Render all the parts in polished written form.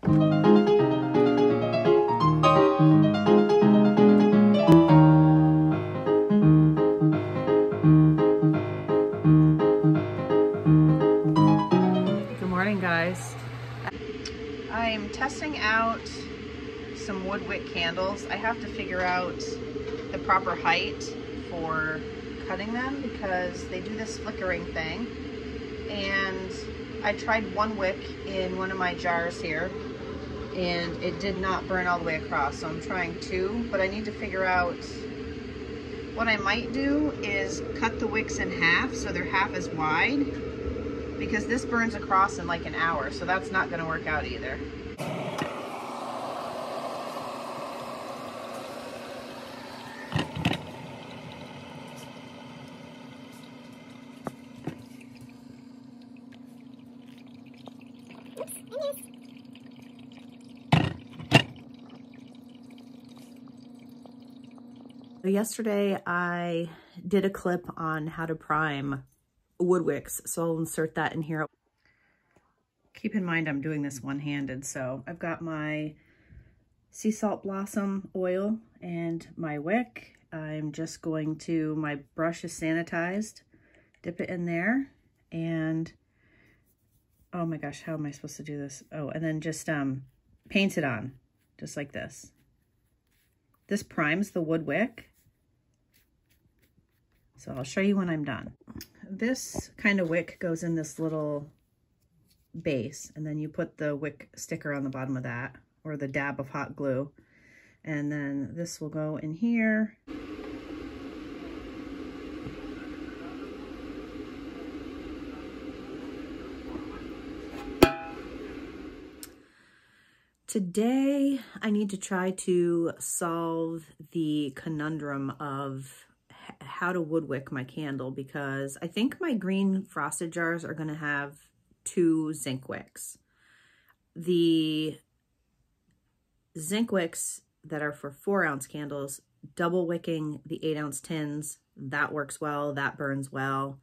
Good morning, guys. I'm testing out some wood wick candles. I have to figure out the proper height for cutting them because they do this flickering thing. And I tried one wick in one of my jars here and it did not burn all the way across. So I'm trying two, but I need to figure out what I might do is cut the wicks in half so they're half as wide, because this burns across in like an hour, so that's not gonna work out either. Yesterday I did a clip on how to prime wood wicks, so I'll insert that in here. Keep in mind I'm doing this one-handed, so I've got my sea salt blossom oil and my wick. I'm just going to, my brush is sanitized, dip it in there, and oh my gosh, how am I supposed to do this? Oh, and then just paint it on, just like this. This primes the wood wick. So I'll show you when I'm done. This kind of wick goes in this little base, and then you put the wick sticker on the bottom of that, or the dab of hot glue. And then this will go in here. Today, I need to try to solve the conundrum of how to wood wick my candle, because I think my green frosted jars are going to have 2 zinc wicks. The zinc wicks that are for 4-ounce candles, double wicking the 8-ounce tins, that works well, that burns well.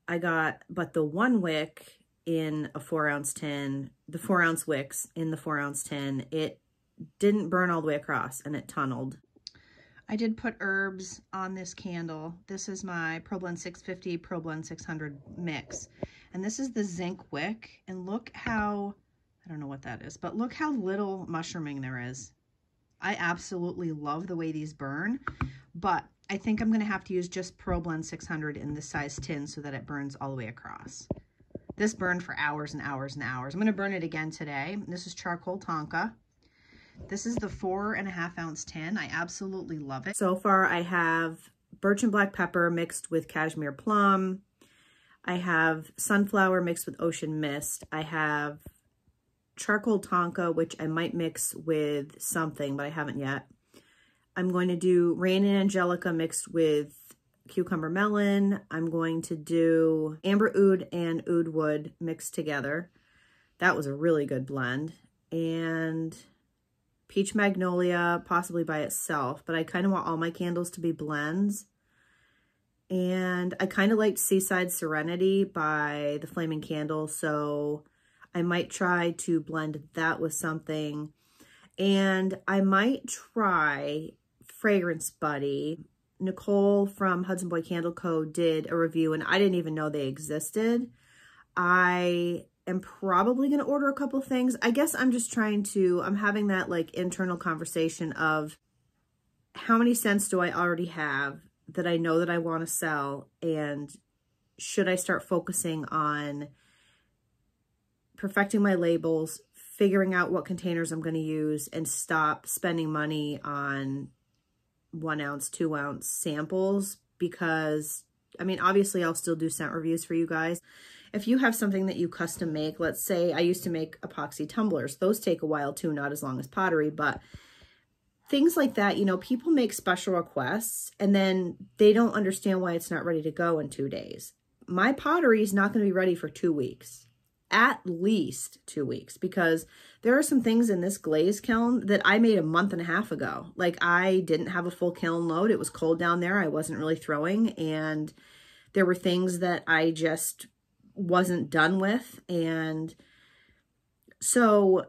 But the 1 wick in a 4-ounce tin, the 4-ounce wicks in the 4-ounce tin, it didn't burn all the way across and it tunneled. I did put herbs on this candle. This is my ProBlend 650, ProBlend 600 mix. And this is the zinc wick. And look how, I don't know what that is, but look how little mushrooming there is. I absolutely love the way these burn, but I think I'm gonna have to use just ProBlend 600 in this size tin so that it burns all the way across. This burned for hours and hours and hours. I'm gonna burn it again today. This is charcoal tonka. This is the 4.5-ounce tin. I absolutely love it. So far I have birch and black pepper mixed with cashmere plum. I have sunflower mixed with ocean mist. I have charcoal tonka, which I might mix with something, but I haven't yet. I'm going to do rain and angelica mixed with cucumber melon. I'm going to do amber oud and oud wood mixed together. That was a really good blend. And peach magnolia, possibly by itself, but I kind of want all my candles to be blends. And I kind of liked Seaside Serenity by the Flaming Candle, so I might try to blend that with something. And I might try Fragrance Buddy. Nicole from Hudson Boy Candle Co. did a review, and I didn't even know they existed. I am probably going to order a couple things. I guess I'm just I'm having that like internal conversation of how many scents do I already have that I know that I want to sell, and should I start focusing on perfecting my labels, figuring out what containers I'm going to use, and stop spending money on 1-ounce, 2-ounce samples, because I mean, obviously I'll still do scent reviews for you guys. If you have something that you custom make, let's say I used to make epoxy tumblers. Those take a while too, not as long as pottery, but things like that, you know, people make special requests and then they don't understand why it's not ready to go in 2 days. My pottery is not going to be ready for 2 weeks, at least 2 weeks, because there are some things in this glaze kiln that I made a month and a half ago. Like, I didn't have a full kiln load. It was cold down there. I wasn't really throwing, and there were things that I just wasn't done with. And so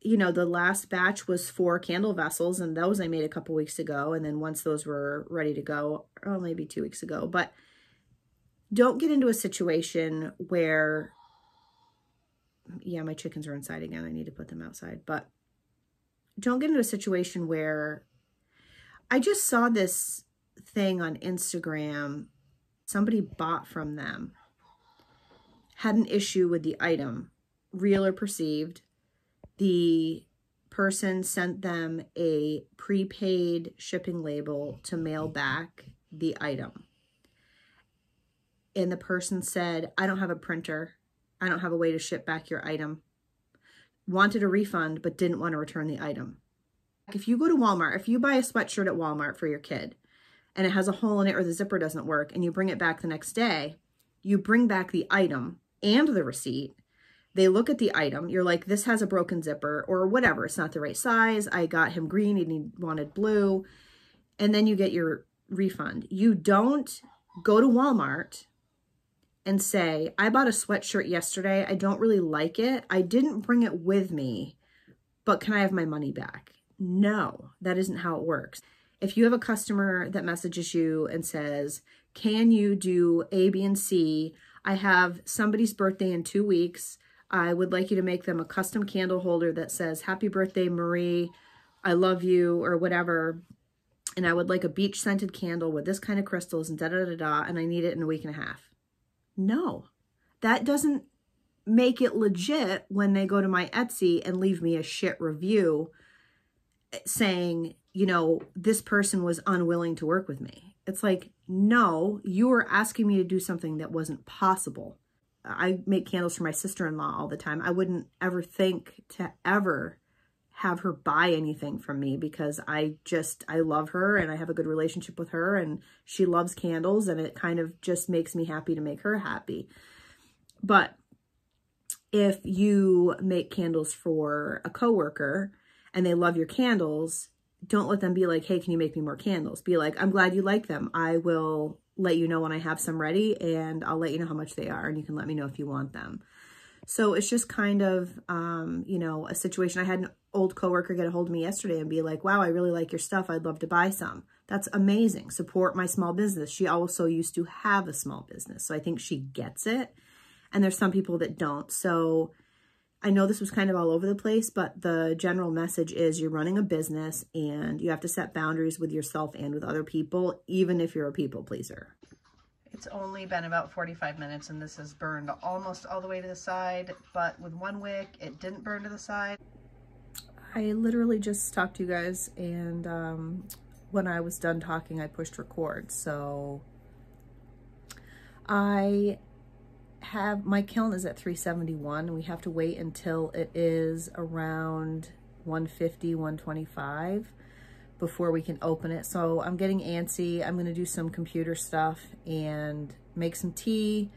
you know, the last batch was 4 candle vessels, and those I made a couple weeks ago. And then once those were ready to go, or maybe 2 weeks ago, but don't get into a situation where, yeah, my chickens are inside again. I need to put them outside, but don't get into a situation where, I just saw this thing on Instagram. Somebody bought from them, had an issue with the item, real or perceived. The person sent them a prepaid shipping label to mail back the item. And the person said, I don't have a printer. I don't have a way to ship back your item. Wanted a refund, but didn't want to return the item. If you go to Walmart, if you buy a sweatshirt at Walmart for your kid and it has a hole in it or the zipper doesn't work and you bring it back the next day, you bring back the item and the receipt. They look at the item. You're like, this has a broken zipper or whatever. It's not the right size. I got him green and he wanted blue. And then you get your refund. You don't go to Walmart and say, I bought a sweatshirt yesterday. I don't really like it. I didn't bring it with me, but can I have my money back? No, that isn't how it works. If you have a customer that messages you and says, can you do A, B, and C? I have somebody's birthday in 2 weeks. I would like you to make them a custom candle holder that says, happy birthday, Marie. I love you, or whatever. And I would like a beach scented candle with this kind of crystals and da-da-da-da, and I need it in a week and a half. No, that doesn't make it legit when they go to my Etsy and leave me a shit review saying, you know, this person was unwilling to work with me. It's like, no, you were asking me to do something that wasn't possible. I make candles for my sister-in-law all the time. I wouldn't ever think to ever have her buy anything from me because I love her and I have a good relationship with her and she loves candles and it kind of just makes me happy to make her happy. But if you make candles for a coworker and they love your candles, don't let them be like, hey, can you make me more candles? Be like, I'm glad you like them. I will let you know when I have some ready and I'll let you know how much they are and you can let me know if you want them. So it's just kind of, you know, a situation. I had an old coworker get a hold of me yesterday and be like, wow, I really like your stuff. I'd love to buy some. That's amazing. Support my small business. She also used to have a small business. So I think she gets it. And there's some people that don't. So I know this was kind of all over the place, but the general message is you're running a business and you have to set boundaries with yourself and with other people, even if you're a people pleaser. It's only been about 45 minutes and this has burned almost all the way to the side, but with one wick, it didn't burn to the side. I literally just talked to you guys and when I was done talking, I pushed record. So my kiln is at 371 and we have to wait until it is around 150, 125 before we can open it. So I'm getting antsy. I'm going to do some computer stuff and make some tea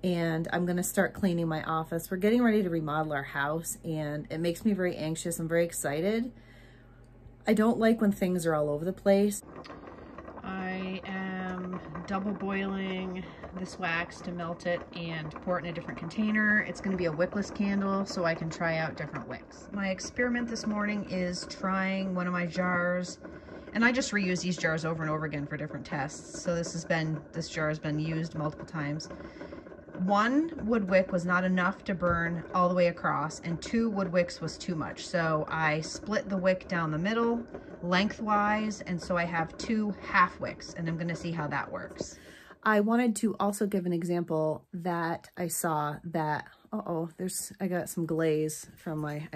and I'm going to start cleaning my office. We're getting ready to remodel our house and it makes me very anxious. I'm very excited. I don't like when things are all over the place. I am double boiling this wax to melt it and pour it in a different container. It's going to be a wickless candle so I can try out different wicks. My experiment this morning is trying one of my jars, and I just reuse these jars over and over again for different tests. So this jar has been used multiple times. 1 wood wick was not enough to burn all the way across, and 2 wood wicks was too much. So I split the wick down the middle lengthwise, and so I have 2 half wicks, and I'm going to see how that works. I wanted to also give an example that I saw that, I got some glaze from I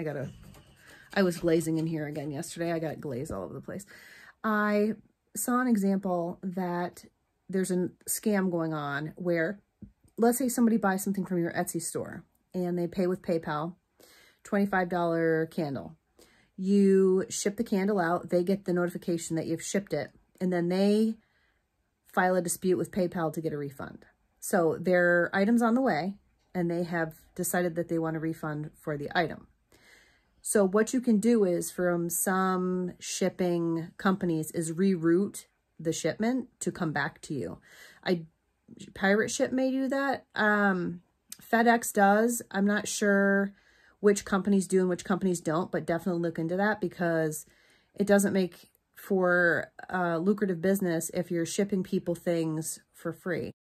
was glazing in here again yesterday. I got glaze all over the place. I saw an example that there's a scam going on where, let's say somebody buys something from your Etsy store and they pay with PayPal, $25 candle. You ship the candle out, they get the notification that you've shipped it, and then they file a dispute with PayPal to get a refund. So their item's on the way and they have decided that they want a refund for the item. So what you can do is, from some shipping companies, is reroute the shipment to come back to you. Pirate Ship may do that. FedEx does. I'm not sure which companies do and which companies don't, but definitely look into that because it doesn't make for a lucrative business if you're shipping people things for free.